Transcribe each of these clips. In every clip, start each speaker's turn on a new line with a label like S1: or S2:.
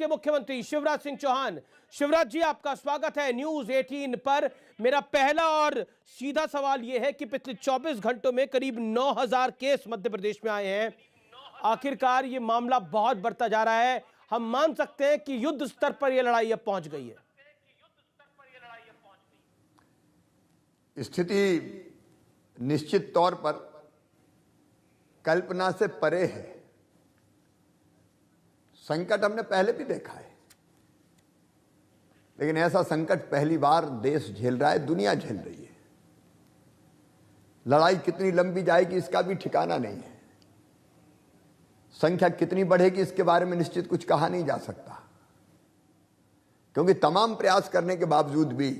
S1: के मुख्यमंत्री शिवराज सिंह चौहान। शिवराज जी, आपका स्वागत है न्यूज 18 पर। मेरा पहला और सीधा सवाल यह है कि पिछले 24 घंटों में करीब 9000 केस मध्य प्रदेश में आए हैं। आखिरकार ये मामला बहुत बढ़ता जा रहा है। हम मान सकते हैं कि युद्ध स्तर पर यह लड़ाई अब पहुंच गई है।
S2: स्थिति निश्चित तौर पर कल्पना से परे है। संकट हमने पहले भी देखा है, लेकिन ऐसा संकट पहली बार देश झेल रहा है, दुनिया झेल रही है। लड़ाई कितनी लंबी जाएगी इसका भी ठिकाना नहीं है। संख्या कितनी बढ़ेगी इसके बारे में निश्चित कुछ कहा नहीं जा सकता, क्योंकि तमाम प्रयास करने के बावजूद भी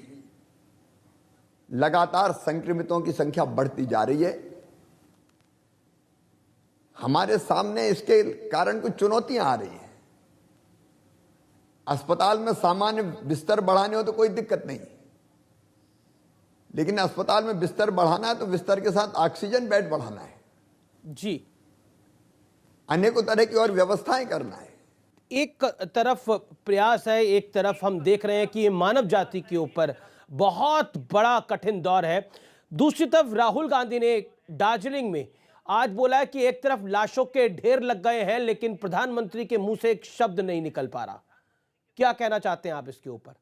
S2: लगातार संक्रमितों की संख्या बढ़ती जा रही है। हमारे सामने इसके कारण कुछ चुनौतियां आ रही हैं। अस्पताल में सामान्य बिस्तर बढ़ाने हो तो कोई दिक्कत नहीं, लेकिन अस्पताल में बिस्तर बढ़ाना है तो बिस्तर के साथ ऑक्सीजन बेड बढ़ाना है
S1: जी,
S2: अनेकों तरह की और व्यवस्थाएं करना है।
S1: एक तरफ प्रयास है, एक तरफ हम देख रहे हैं कि ये मानव जाति के ऊपर बहुत बड़ा कठिन दौर है। दूसरी तरफ राहुल गांधी ने दार्जिलिंग में आज बोला है कि एक तरफ लाशों के ढेर लग गए हैं, लेकिन प्रधानमंत्री के मुंह से एक शब्द नहीं निकल पा रहा। क्या कहना चाहते हैं आप इसके ऊपर?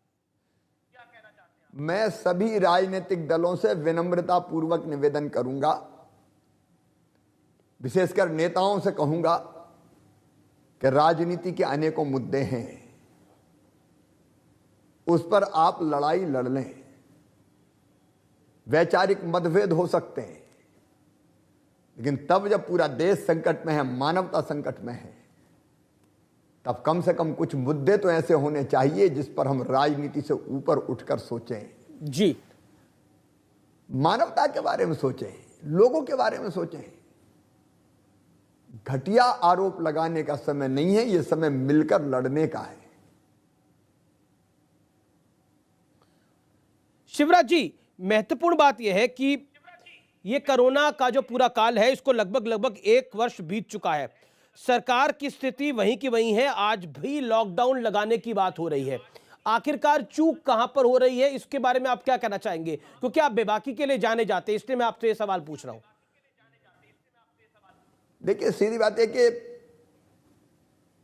S2: मैं सभी राजनीतिक दलों से विनम्रता पूर्वक निवेदन करूंगा, विशेषकर नेताओं से कहूंगा कि राजनीति के अनेकों मुद्दे हैं, उस पर आप लड़ाई लड़ लें। वैचारिक मतभेद हो सकते हैं, लेकिन तब जब पूरा देश संकट में है, मानवता संकट में है, तब कम से कम कुछ मुद्दे तो ऐसे होने चाहिए जिस पर हम राजनीति से ऊपर उठकर सोचें।
S1: जी,
S2: मानवता के बारे में सोचें, लोगों के बारे में सोचें। घटिया आरोप लगाने का समय नहीं है, यह समय मिलकर लड़ने का है।
S1: शिवराज जी, महत्वपूर्ण बात यह है कि ये कोरोना का जो पूरा काल है, इसको लगभग 1 वर्ष बीत चुका है। सरकार की स्थिति वहीं की वहीं है। आज भी लॉकडाउन लगाने की बात हो रही है। आखिरकार चूक कहां पर हो रही है, इसके बारे में आप क्या कहना चाहेंगे? क्योंकि आप बेबाकी के लिए जाने जाते हैं, इसलिए मैं आपसे ये सवाल पूछ रहा हूं।
S2: देखिए, सीधी बात है कि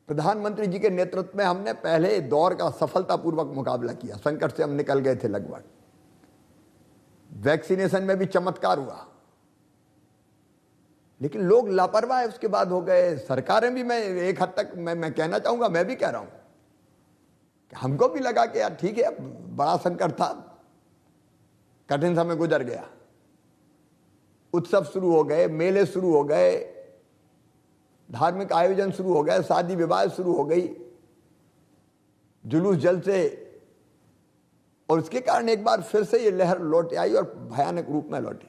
S2: प्रधानमंत्री जी के नेतृत्व में हमने पहले दौर का सफलतापूर्वक मुकाबला किया। संकट से हम निकल गए थे लगभग। वैक्सीनेशन में भी चमत्कार हुआ, लेकिन लोग लापरवाह उसके बाद हो गए। सरकारें भी, मैं एक हद तक मैं कहना चाहूंगा, मैं भी कह रहा हूं कि हमको भी लगा कि यार ठीक है, बड़ा संकट था, कठिन समय गुजर गया। उत्सव शुरू हो गए, मेले शुरू हो गए, धार्मिक आयोजन शुरू हो गए, शादी विवाह शुरू हो गई, जुलूस जलसे, और उसके कारण एक बार फिर से ये लहर लौट आई और भयानक रूप में लौटी।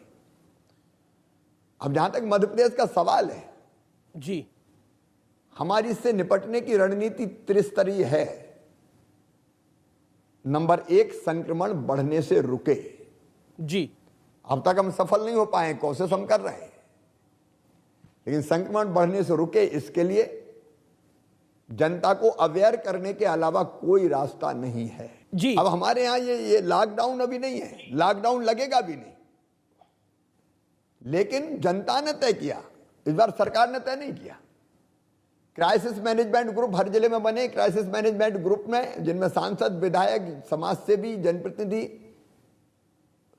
S2: अब जहां तक मध्य प्रदेश का सवाल है
S1: जी,
S2: हमारी इससे निपटने की रणनीति त्रिस्तरीय है। नंबर 1, संक्रमण बढ़ने से रुके।
S1: जी,
S2: अब तक हम सफल नहीं हो पाए, कोशिश हम कर रहे हैं, लेकिन संक्रमण बढ़ने से रुके, इसके लिए जनता को अवेयर करने के अलावा कोई रास्ता नहीं है
S1: जी।
S2: अब हमारे यहां ये लॉकडाउन अभी नहीं है, लॉकडाउन लगेगा भी नहीं, लेकिन जनता ने तय किया, इस बार सरकार ने तय नहीं किया। क्राइसिस मैनेजमेंट ग्रुप हर जिले में बने। क्राइसिस मैनेजमेंट ग्रुप में जिनमें सांसद, विधायक, समाज सेवी, जनप्रतिनिधि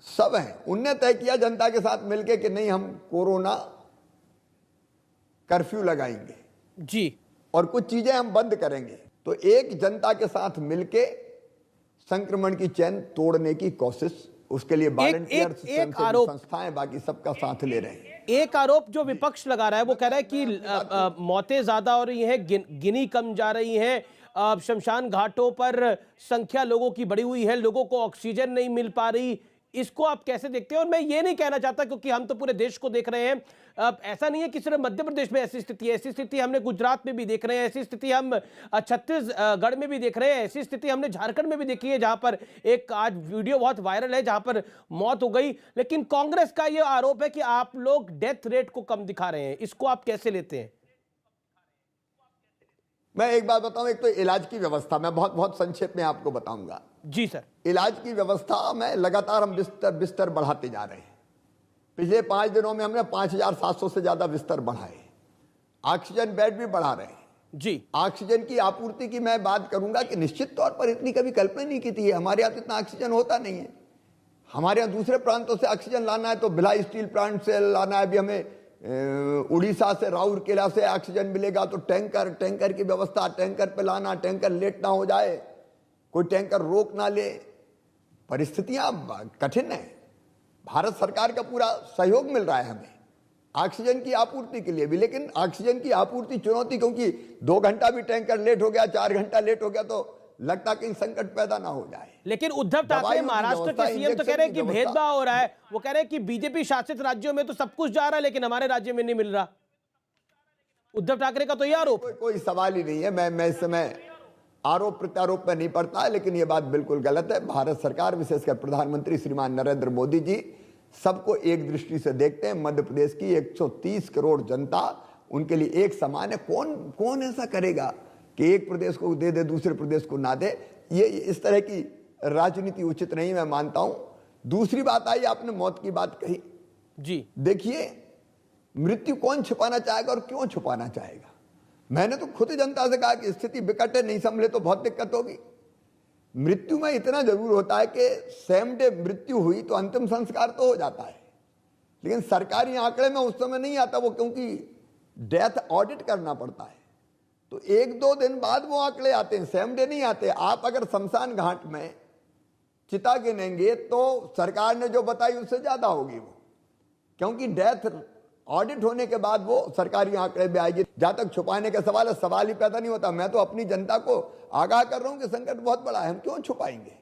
S2: सब हैं, उनने तय किया जनता के साथ मिलकर कि नहीं, हम कोरोना कर्फ्यू लगाएंगे
S1: जी, और
S2: कुछ चीजें हम बंद करेंगे। तो एक जनता के साथ मिलके संक्रमण की चेन तोड़ने की कोशिश, उसके लिए वॉलंटियर संस्थाएं बाकी सबका साथ ले रहे हैं।
S1: एक आरोप जो विपक्ष लगा रहा है, वो कह रहा है कि मौतें ज्यादा हो रही हैं, गिनी कम जा रही हैं, शमशान घाटों पर संख्या लोगों की बढ़ी हुई है, लोगों को ऑक्सीजन नहीं मिल पा रही। इसको आप कैसे देखते हैं? और मैं ये नहीं कहना चाहता, क्योंकि हम तो पूरे देश को देख रहे हैं। ऐसा नहीं है कि सिर्फ मध्य प्रदेश में ऐसी स्थिति है, ऐसी स्थिति हमने गुजरात में भी देख रहे हैं, ऐसी स्थिति हम छत्तीसगढ़ में भी देख रहे हैं, ऐसी स्थिति हमने झारखंड में भी देखी है, जहां पर एक आज वीडियो बहुत वायरल है जहां पर मौत हो गई। लेकिन कांग्रेस का यह आरोप है कि आप लोग डेथ रेट को कम दिखा रहे हैं, इसको आप कैसे लेते हैं?
S2: मैं एक बात बताऊं, एक तो इलाज की व्यवस्था मैं बहुत बहुत संक्षेप में आपको बताऊंगा।
S1: जी सर।
S2: इलाज की व्यवस्था में लगातार हम बिस्तर बढ़ाते जा रहे हैं। पिछले 5 दिनों में हमने 5,700 से ज्यादा बिस्तर बढ़ाए। ऑक्सीजन बेड भी बढ़ा रहे हैं
S1: जी।
S2: ऑक्सीजन की आपूर्ति की मैं बात करूंगा कि निश्चित तौर पर इतनी कभी कल्पना नहीं की थी। हमारे यहाँ तो इतना ऑक्सीजन होता नहीं है। हमारे यहाँ दूसरे प्रांतों से ऑक्सीजन लाना है तो भिलाई स्टील प्लांट से लाना है। अभी हमें उड़ीसा से राउरकेला से ऑक्सीजन मिलेगा तो टैंकर की व्यवस्था, टैंकर पे लाना, टैंकर लेट ना हो जाए, कोई टैंकर रोक ना ले। परिस्थितियां कठिन है। भारत सरकार का पूरा सहयोग मिल रहा है हमें ऑक्सीजन की आपूर्ति के लिए भी, लेकिन ऑक्सीजन की आपूर्ति चुनौती, क्योंकि 2 घंटा भी टैंकर लेट हो गया, 4 घंटा लेट हो गया तो लगता कहीं संकट पैदा ना हो जाए।
S1: लेकिन उद्धव ठाकरे महाराष्ट्र के सीएम तो कह रहे हैं कि भेदभाव हो रहा है। वो कह रहे हैं कि बीजेपी शासित राज्यों में तो सब कुछ जा रहा है लेकिन हमारे राज्य में नहीं मिल रहा। उद्धव ठाकरे का तो ये आरोप।
S2: कोई सवाल ही नहीं है। मैं इस समय आरोप प्रत्यारोप में नहीं पड़ता है, लेकिन यह बात बिल्कुल गलत है। भारत सरकार, विशेषकर प्रधानमंत्री श्रीमान नरेंद्र मोदी जी सबको एक दृष्टि से देखते हैं। मध्य प्रदेश की 130 करोड़ जनता उनके लिए एक समान है। कौन ऐसा करेगा कि एक प्रदेश को दे दूसरे प्रदेश को ना दे? ये इस तरह की राजनीति उचित नहीं, मैं मानता हूं। दूसरी बात आई, आपने मौत की बात कही
S1: जी।
S2: देखिए, मृत्यु कौन छुपाना चाहेगा और क्यों छुपाना चाहेगा? मैंने तो खुद जनता से कहा कि स्थिति विकट है, नहीं संभले तो बहुत दिक्कत होगी। मृत्यु में इतना जरूर होता है कि सेम डे मृत्यु हुई तो अंतिम संस्कार तो हो जाता है, लेकिन सरकारी आंकड़े में उस समय नहीं आता वो, क्योंकि डेथ ऑडिट करना पड़ता है। तो 1-2 दिन बाद वो आंकड़े आते हैं, सेम डे नहीं आते। आप अगर शमशान घाट में चिता गिनेंगे तो सरकार ने जो बताई उससे ज्यादा होगी वो, क्योंकि डेथ ऑडिट होने के बाद वो सरकारी आंकड़े में आएगी। जहां तक छुपाने का सवाल है, सवाल ही पैदा नहीं होता। मैं तो अपनी जनता को आगाह कर रहा हूं कि संकट बहुत बड़ा है, हम क्यों छुपाएंगे?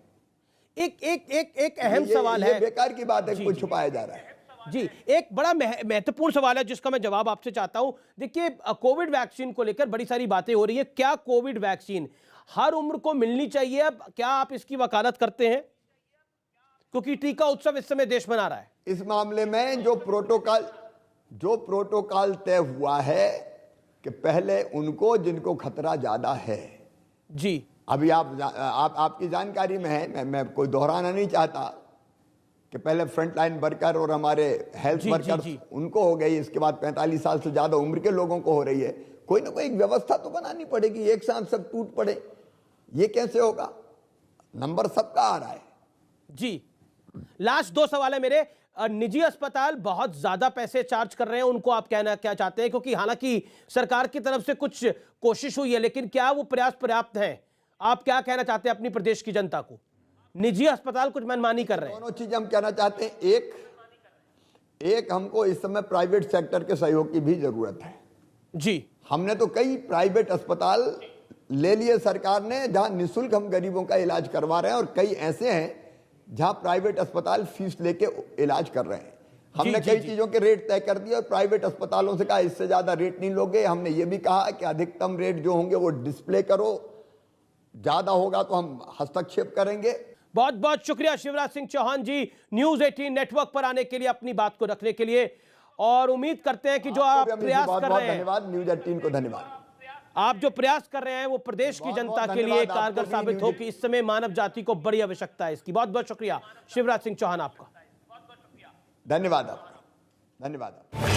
S1: एक अहम सवाल है,
S2: बेकार की बात है, कुछ छुपाया जा रहा है
S1: जी। एक बड़ा महत्वपूर्ण सवाल है जिसका मैं जवाब आपसे चाहता हूं। देखिए, कोविड वैक्सीन को लेकर बड़ी सारी बातें हो रही है। क्या कोविड वैक्सीन हर उम्र को मिलनी चाहिए? अब क्या आप इसकी वकालत करते हैं, क्योंकि टीका उत्सव इस समय देश मना रहा है?
S2: इस मामले में जो प्रोटोकॉल तय हुआ है कि पहले उनको जिनको खतरा ज्यादा है
S1: जी।
S2: अभी आपकी जानकारी में है, मैं कोई दोहराना नहीं चाहता कि पहले फ्रंटलाइन वर्कर और हमारे हेल्थ वर्कर्स उनको हो गई, इसके बाद 45 साल से ज्यादा उम्र के लोगों को हो रही है। कोई ना कोई एक व्यवस्था तो बनानी पड़ेगी। एक साथ सब टूट पड़े, ये कैसे होगा? नंबर सबका आ रहा है
S1: जी। लास्ट 2 सवाल है मेरे। निजी अस्पताल बहुत ज्यादा पैसे चार्ज कर रहे हैं, उनको आप कहना क्या चाहते हैं? क्योंकि हालांकि सरकार की तरफ से कुछ कोशिश हुई है, लेकिन क्या वो प्रयास पर्याप्त है? आप क्या कहना चाहते हैं अपनी प्रदेश की जनता को? निजी अस्पताल कुछ मनमानी कर रहे हैं।
S2: दोनों चीजें हम कहना चाहते हैं। एक हमको इस समय प्राइवेट सेक्टर के सहयोग की भी जरूरत है
S1: जी।
S2: हमने तो कई प्राइवेट अस्पताल ले लिए सरकार ने, जहां निःशुल्क हम गरीबों का इलाज करवा रहे हैं, और कई ऐसे हैं जहां प्राइवेट अस्पताल फीस लेके इलाज कर रहे हैं। हमने कई चीजों के रेट तय कर दिए और प्राइवेट अस्पतालों से कहा इससे ज्यादा रेट नहीं लोगे। हमने ये भी कहा कि अधिकतम रेट जो होंगे वो डिस्प्ले करो, ज्यादा होगा तो हम हस्तक्षेप करेंगे।
S1: बहुत बहुत शुक्रिया शिवराज सिंह चौहान जी, न्यूज़ 18 नेटवर्क पर आने के लिए, अपनी बात को रखने के लिए। और उम्मीद करते हैं कि जो आप प्रयास कर रहे हैं,
S2: धन्यवाद न्यूज़ 18 को, धन्यवाद।
S1: आप जो प्रयास कर रहे हैं वो प्रदेश की जनता के लिए कारगर साबित हो कि इस समय मानव जाति को बड़ी आवश्यकता है इसकी। बहुत बहुत शुक्रिया शिवराज सिंह चौहान आपका।
S2: धन्यवाद आपका, धन्यवाद।